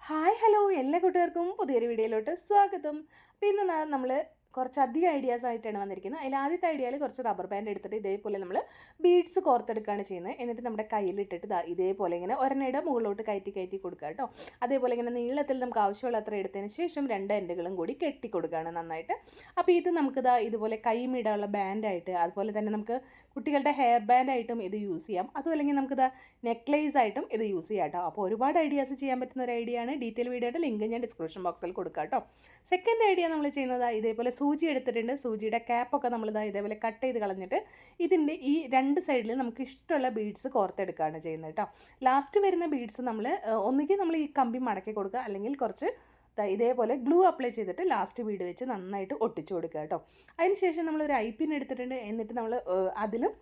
Hi hello എല്ലാ കൂട്ടുകാർക്കും പുതിയൊരു വീഡിയോയിലോട്ട് സ്വാഗതം. അപ്പോൾ ഇന്ന് നമ്മൾ കുറച്ചധികം ഐഡിയാസ് ആയിട്ടാണ് വന്നിരിക്കുന്നത്. അതിൽ ആദ്യത്തെ ഐഡിയയിൽ കുറച്ച് റബ്ബർ ബാൻഡ് എടുത്തിട്ട് ഇതേപോലെ നമ്മൾ ബീഡ്സ് കോർത്തെടുക്കുകയാണ് ചെയ്യുന്നത്. എന്നിട്ട് നമ്മുടെ കയ്യിലിട്ടിട്ട് ഇതേപോലെ ഇങ്ങനെ ഒരെണ്ണയുടെ മുകളിലോട്ട് കയറ്റി കയറ്റി കൊടുക്കുക കേട്ടോ. അതേപോലെ ഇങ്ങനെ നീളത്തിൽ നമുക്ക് ആവശ്യമുള്ള അത്ര എടുത്തതിന് ശേഷം രണ്ട് എൻഡുകളും കൂടി കെട്ടി കൊടുക്കുകയാണ് നന്നായിട്ട്. അപ്പോൾ ഇത് നമുക്ക് ഇതുപോലെ കൈമിടാനുള്ള ബാൻഡായിട്ട്, അതുപോലെ തന്നെ നമുക്ക് കുട്ടികളുടെ ഹെയർ ബാൻഡായിട്ടും ഇത് യൂസ് ചെയ്യാം. അതുമല്ലെങ്കിൽ നമുക്ക് നെക്ലേസ് ആയിട്ടും ഇത് യൂസ് ചെയ്യാം കേട്ടോ. അപ്പോൾ ഒരുപാട് ഐഡിയാസ് ചെയ്യാൻ പറ്റുന്ന ഒരു ഐഡിയ ആണ്. ഡീറ്റെയിൽ വീഡിയോയുടെ ലിങ്ക് ഞാൻ ഡിസ്ക്രിപ്ഷൻ ബോക്സിൽ കൊടുക്കാം കേട്ടോ. സെക്കൻഡ് ഐഡിയ നമ്മൾ ചെയ്യുന്നത് ഇതേപോലെ സൂചി എടുത്തിട്ടുണ്ട്. സൂചിയുടെ ക്യാപ്പൊക്കെ നമ്മൾ ഇതേപോലെ കട്ട് ചെയ്ത് കളഞ്ഞിട്ട് ഇതിൻ്റെ ഈ രണ്ട് സൈഡിൽ നമുക്ക് ഇഷ്ടമുള്ള ബീഡ്സ് കോർത്തെടുക്കുകയാണ് ചെയ്യുന്നത് കേട്ടോ. ലാസ്റ്റ് വരുന്ന ബീഡ്സ് നമ്മൾ ഒന്നുകിൽ നമ്മൾ ഈ കമ്പി മടക്കി കൊടുക്കുക, അല്ലെങ്കിൽ കുറച്ച് ഇതേപോലെ ഗ്ലൂ അപ്ലൈ ചെയ്തിട്ട് ലാസ്റ്റ് ബീഡ് വെച്ച് നന്നായിട്ട് ഒട്ടിച്ചു കൊടുക്കുക കേട്ടോ. അതിനുശേഷം നമ്മളൊരു ഐപ്പിൻ എടുത്തിട്ടുണ്ട്. എന്നിട്ട് നമ്മൾ അതിലും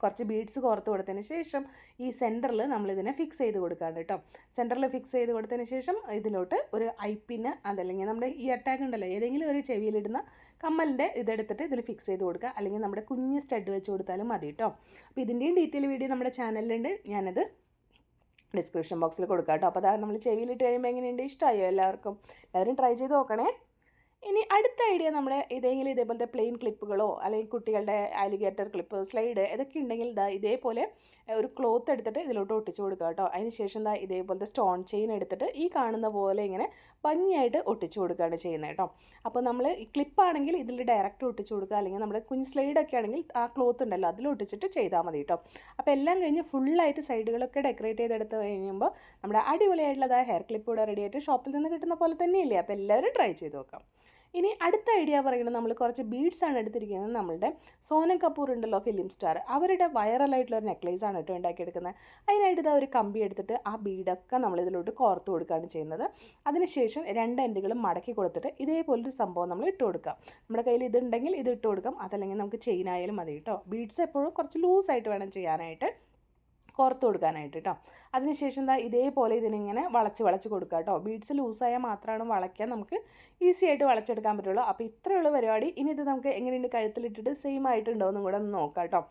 കുറച്ച് ബീഡ്സ് കോർത്ത് കൊടുത്തതിന് ശേഷം ഈ സെൻറ്ററിൽ നമ്മളിതിനെ ഫിക്സ് ചെയ്ത് കൊടുക്കുകയാണ് കേട്ടോ. സെൻറ്ററിൽ ഫിക്സ് ചെയ്ത് കൊടുത്തതിന് ശേഷം ഇതിലോട്ട് ഒരു ഐപ്പിന്, അതല്ലെങ്കിൽ നമ്മുടെ ഈ അറ്റാക്ക് ഉണ്ടല്ലോ, ഏതെങ്കിലും ഒരു ചെവിയിലിടുന്ന കമ്മലിൻ്റെ ഇതെടുത്തിട്ട് ഇതിൽ ഫിക്സ് ചെയ്ത് കൊടുക്കുക, അല്ലെങ്കിൽ നമ്മുടെ കുഞ്ഞ് സ്റ്റഡ് വെച്ച് കൊടുത്താലും മതി കേട്ടോ. അപ്പോൾ ഇതിൻ്റെയും ഡീറ്റെയിൽ വീഡിയോ നമ്മുടെ ചാനലിലുണ്ട്, ഞാനത് ഡിസ്ക്രിപ്ഷൻ ബോക്സിൽ കൊടുക്കാം കേട്ടോ. അപ്പോൾ നമ്മൾ ചെവിയിലിട്ട് കഴിയുമ്പോൾ എങ്ങനെയുണ്ട്, ഇഷ്ടമായോ എല്ലാവർക്കും? എല്ലാവരും ട്രൈ ചെയ്ത് നോക്കണേ. ഇനി അടുത്ത ഐഡിയ നമ്മുടെ ഏതെങ്കിലും ഇതേപോലത്തെ പ്ലെയിൻ ക്ലിപ്പുകളോ അല്ലെങ്കിൽ കുട്ടികളുടെ അലിഗേറ്റർ ക്ലിപ്പ്, സ്ലൈഡ് ഇതൊക്കെ ഉണ്ടെങ്കിൽ ഇതേപോലെ ഒരു ക്ലോത്ത് എടുത്തിട്ട് ഇതിലോട്ട് ഒട്ടിച്ചു കൊടുക്കുക കേട്ടോ. അതിന് ശേഷം ഇതേപോലത്തെ സ്റ്റോൺ ചെയിൻ എടുത്തിട്ട് ഈ കാണുന്ന പോലെ ഇങ്ങനെ ഭംഗിയായിട്ട് ഒട്ടിച്ചു കൊടുക്കുകയാണ് ചെയ്യുന്നത് കേട്ടോ. അപ്പോൾ നമ്മൾ ഈ ക്ലിപ്പാണെങ്കിൽ ഇതിൽ ഡയറക്റ്റ് ഒട്ടിച്ചു കൊടുക്കുക, അല്ലെങ്കിൽ നമ്മുടെ കുഞ്ഞ് സ്ലൈഡൊക്കെ ആണെങ്കിൽ ആ ക്ലോത്ത് ഉണ്ടല്ലോ അതിൽ ഒട്ടിച്ചിട്ട് ചെയ്താൽ മതി കേട്ടോ. അപ്പോൾ എല്ലാം കഴിഞ്ഞ് ഫുള്ളായിട്ട് സൈഡുകളൊക്കെ ഡെക്കറേറ്റ് ചെയ്തെടുത്ത് കഴിയുമ്പോൾ നമ്മുടെ അടിപൊളിയായിട്ടുള്ള ഹെയർ ക്ലിപ്പ് ഇവിടെ റെഡിയായിട്ട് ഷോപ്പിൽ നിന്ന് കിട്ടുന്ന പോലെ തന്നെയില്ലേ. അപ്പോൾ എല്ലാവരും ട്രൈ ചെയ്ത് നോക്കാം. ഇനി അടുത്ത ഐഡിയ പറയുന്നത് നമ്മൾ കുറച്ച് ബീഡ്സാണ് എടുത്തിരിക്കുന്നത്. നമ്മളുടെ സോനം കപൂർ ഉണ്ടല്ലോ, ഫിലിം സ്റ്റാർ, അവരുടെ വൈറലായിട്ടുള്ള ഒരു നെക്ലേസ് ആണ് കേട്ടോ ഉണ്ടാക്കിയെടുക്കുന്നത്. അതിനായിട്ട് ഒരു കമ്പി എടുത്തിട്ട് ആ ബീഡൊക്കെ നമ്മൾ ഇതിലോട്ട് കോർത്ത് കൊടുക്കുകയാണ് ചെയ്യുന്നത്. അതിനുശേഷം രണ്ട് എൻഡുകളും മടക്കി കൊടുത്തിട്ട് ഇതേപോലൊരു സംഭവം നമ്മൾ ഇട്ട് കൊടുക്കാം. നമ്മുടെ കയ്യിൽ ഇതുണ്ടെങ്കിൽ ഇത് ഇട്ട് കൊടുക്കാം, അതല്ലെങ്കിൽ നമുക്ക് ചെയിൻ ആയാലും മതി കേട്ടോ. ബീഡ്സ് എപ്പോഴും കുറച്ച് ലൂസായിട്ട് വേണം ചെയ്യാനായിട്ട്, കോർത്ത് കൊടുക്കാനായിട്ട് കേട്ടോ. അതിനുശേഷം ഇതേപോലെ ഇതിനിങ്ങനെ വളച്ച് കൊടുക്കുക കേട്ടോ. ബീഡ്സ് ലൂസായാൽ മാത്രമാണ് വളയ്ക്കാൻ നമുക്ക് ഈസി ആയിട്ട് വളച്ചെടുക്കാൻ പറ്റുള്ളൂ. അപ്പോൾ ഇത്രയുള്ള പരിപാടി. ഇനി ഇത് നമുക്ക് എങ്ങനെയുണ്ട്, കഴുത്തിലിട്ടിട്ട് സെയിം ആയിട്ടുണ്ടോ എന്നും കൂടെ ഒന്ന് നോക്കാം കേട്ടോ.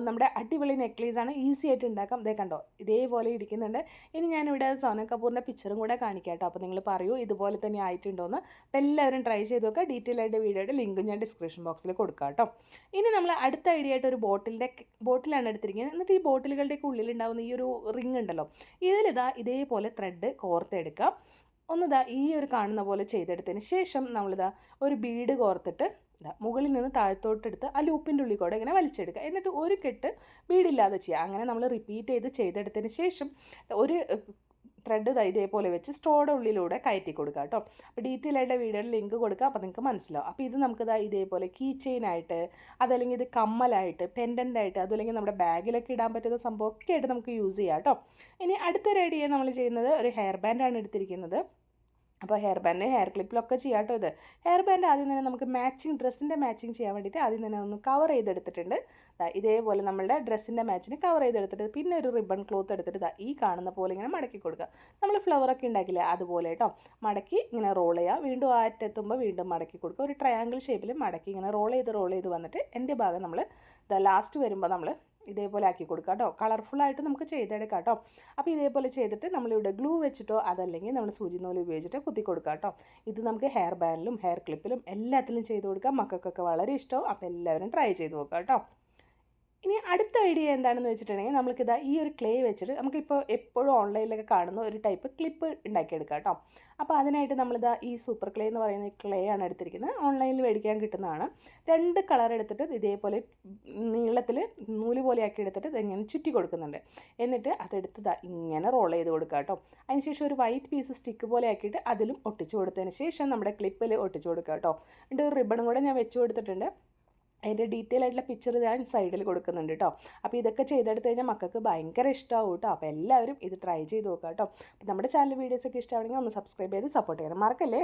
നമ്മുടെ അടിപൊളി നെക്ലേസാണ്, ഈസി ആയിട്ട് ഉണ്ടാക്കാം. ഇതേ കണ്ടോ, ഇതേപോലെ ഇരിക്കുന്നുണ്ട്. ഇനി ഞാനിവിടെ സോനം കപൂറിൻ്റെ പിക്ചറും കൂടെ കാണിക്കാം കേട്ടോ. അപ്പോൾ നിങ്ങൾ പറയൂ ഇതുപോലെ തന്നെ ആയിട്ടുണ്ടോയെന്ന്. അപ്പോൾ എല്ലാവരും ട്രൈ ചെയ്ത് നോക്കുക. ഡീറ്റെയിൽ ആയിട്ട് വീഡിയോയുടെ ലിങ്ക് ഞാൻ ഡിസ്ക്രിപ്ഷൻ ബോക്സിൽ കൊടുക്കാം കേട്ടോ. ഇനി നമ്മൾ അടുത്ത ഐഡിയ ആയിട്ട് ഒരു ബോട്ടിലാണ് എടുത്തിരിക്കുന്നത്. എന്നിട്ട് ഈ ബോട്ടിലുകളുടെയൊക്കെ ഉള്ളിലുണ്ടാകുന്ന ഈ ഒരു റിങ് ഉണ്ടല്ലോ, ഇതേപോലെ ത്രെഡ് കോർത്തെടുക്കാം. ഈ ഒരു കാണുന്ന പോലെ ചെയ്തെടുത്തതിന് ശേഷം ഒരു ബീഡ് കോർത്തിട്ട് മുകളിൽ നിന്ന് താഴത്തോട്ടെടുത്ത് ആ ലൂപ്പിൻ്റെ ഉള്ളിൽ കൂടെ ഇങ്ങനെ വലിച്ചെടുക്കുക. എന്നിട്ട് ഒരു കെട്ട് ബീഡില്ലാതെ ചെയ്യുക. അങ്ങനെ നമ്മൾ റിപ്പീറ്റ് ചെയ്തെടുത്തതിന് ശേഷം ഒരു ത്രെഡ് ഇതേപോലെ വെച്ച് സ്റ്റോയുടെ ഉള്ളിലൂടെ കയറ്റി കൊടുക്കുക കേട്ടോ. അപ്പോൾ ഡീറ്റെയിൽ ആയിട്ട് വീഡിയോയിൽ ലിങ്ക് കൊടുക്കുക, അപ്പോൾ നിങ്ങൾക്ക് മനസ്സിലാവും. അപ്പോൾ ഇത് നമുക്ക് ഇതേപോലെ കീ ചെയിനായിട്ട്, അതല്ലെങ്കിൽ ഇത് കമ്മലായിട്ട്, പെൻഡൻ്റായിട്ട്, അതല്ലെങ്കിൽ നമ്മുടെ ബാഗിലൊക്കെ ഇടാൻ പറ്റുന്ന സംഭവമൊക്കെ ആയിട്ട് നമുക്ക് യൂസ് ചെയ്യാം കേട്ടോ. ഇനി അടുത്തൊരു ഐഡിയ നമ്മൾ ചെയ്യുന്നത് ഒരു ഹെയർ ബാൻഡാണ് എടുത്തിരിക്കുന്നത്. അപ്പോൾ ഹെയർ ബാൻഡ് ഹെയർ ക്ലിപ്പിലൊക്കെ ചെയ്യാം കേട്ടോ. ഇത് ഹെയർ ബാൻഡ് ആദ്യം തന്നെ നമുക്ക് ഡ്രസ്സിൻ്റെ മാച്ചിങ് ചെയ്യാൻ വേണ്ടിയിട്ട് ആദ്യം തന്നെ ഒന്ന് കവർ ചെയ്തെടുത്തിട്ടുണ്ട്. ഇതേപോലെ നമ്മളുടെ ഡ്രസ്സിൻ്റെ മാച്ചിന് കവർ ചെയ്തെടുത്തിട്ട് പിന്നെ ഒരു റിബൺ ക്ലോത്ത് എടുത്തിട്ട് ഈ കാണുന്ന പോലെ ഇങ്ങനെ മടക്കി കൊടുക്കുക. നമ്മൾ ഫ്ലവറൊക്കെ ഉണ്ടാക്കില്ലേ അതുപോലെ കേട്ടോ. മടക്കി ഇങ്ങനെ റോൾ ചെയ്യുക. വീണ്ടും അറ്റെത്തുമ്പോൾ വീണ്ടും മടക്കി കൊടുക്കുക. ഒരു ട്രയാങ്കിൾ ഷേപ്പിൽ മടക്കി ഇങ്ങനെ റോൾ ചെയ്ത് വന്നിട്ട് എൻ്റെ ഭാഗം നമ്മൾ ലാസ്റ്റ് വരുമ്പോൾ നമ്മൾ ഇതേപോലെ ആക്കി കൊടുക്കുക കേട്ടോ. കളർഫുള്ളായിട്ട് നമുക്ക് ചെയ്തെടുക്കാം കേട്ടോ. അപ്പോൾ ഇതേപോലെ ചെയ്തിട്ട് നമ്മളിവിടെ ഗ്ലൂ വെച്ചിട്ടോ അതല്ലെങ്കിൽ നമ്മൾ സൂചി നൂല് ഉപയോഗിച്ചിട്ടോ കുത്തി കൊടുക്കുക കേട്ടോ. ഇത് നമുക്ക് ഹെയർ ബാൻഡിലും ഹെയർ ക്ലിപ്പിലും എല്ലാത്തിലും ചെയ്ത് കൊടുക്കാം. മക്കൾക്കൊക്കെ വളരെ ഇഷ്ടവും. അപ്പോൾ എല്ലാവരും ട്രൈ ചെയ്ത് നോക്കാം കേട്ടോ. ഇനി അടുത്ത ഐഡിയ എന്താണെന്ന് വെച്ചിട്ടുണ്ടെങ്കിൽ നമുക്കിതാ ഈ ഒരു ക്ലേ വെച്ചിട്ട് നമുക്കിപ്പോൾ എപ്പോഴും ഓൺലൈനിലൊക്കെ കാണുന്ന ഒരു ടൈപ്പ് ക്ലിപ്പ് ഉണ്ടാക്കിയെടുക്കാം കേട്ടോ. അപ്പോൾ അതിനായിട്ട് ഈ സൂപ്പർ ക്ലേ എന്ന് പറയുന്ന ക്ലേ ആണ് എടുത്തിരിക്കുന്നത്. ഓൺലൈനിൽ മേടിക്കാൻ കിട്ടുന്നതാണ്. രണ്ട് കളർ എടുത്തിട്ട് ഇതേപോലെ നീളത്തിൽ നൂല് പോലെ ആക്കി എടുത്തിട്ട് ഇതെങ്ങനെ ചുറ്റി കൊടുക്കുന്നുണ്ട്. എന്നിട്ട് അതെടുത്ത് ഇങ്ങനെ റോൾ ചെയ്ത് കൊടുക്കുക കേട്ടോ. അതിനുശേഷം ഒരു വൈറ്റ് പീസ് സ്റ്റിക്ക് പോലെ ആക്കിയിട്ട് അതിലും ഒട്ടിച്ചു കൊടുത്തതിന് ശേഷം നമ്മുടെ ക്ലിപ്പിൽ ഒട്ടിച്ചു കൊടുക്കുക കേട്ടോ. എന്നിട്ട് ഒരു റിബണും കൂടെ ഞാൻ വെച്ച് കൊടുത്തിട്ടുണ്ട്. അതിൻ്റെ ഡീറ്റെയിൽ ആയിട്ടുള്ള പിക്ചർ ഞാൻ സൈഡിൽ കൊടുക്കുന്നുണ്ട് കേട്ടോ. അപ്പോൾ ഇതൊക്കെ ചെയ്തെടുത്ത് കഴിഞ്ഞാൽ മക്കൾക്ക് ഭയങ്കര ഇഷ്ടമാവും കേട്ടോ. അപ്പോൾ എല്ലാവരും ഇത് ട്രൈ ചെയ്ത് നോക്കുക കേട്ടോ. അപ്പോൾ നമ്മുടെ ചാനൽ വീഡിയോസൊക്കെ ഇഷ്ടമാണെങ്കിൽ ഒന്ന് സബ്സ്ക്രൈബ് ചെയ്ത് സപ്പോർട്ട് ചെയ്യണം, മറക്കല്ലേ.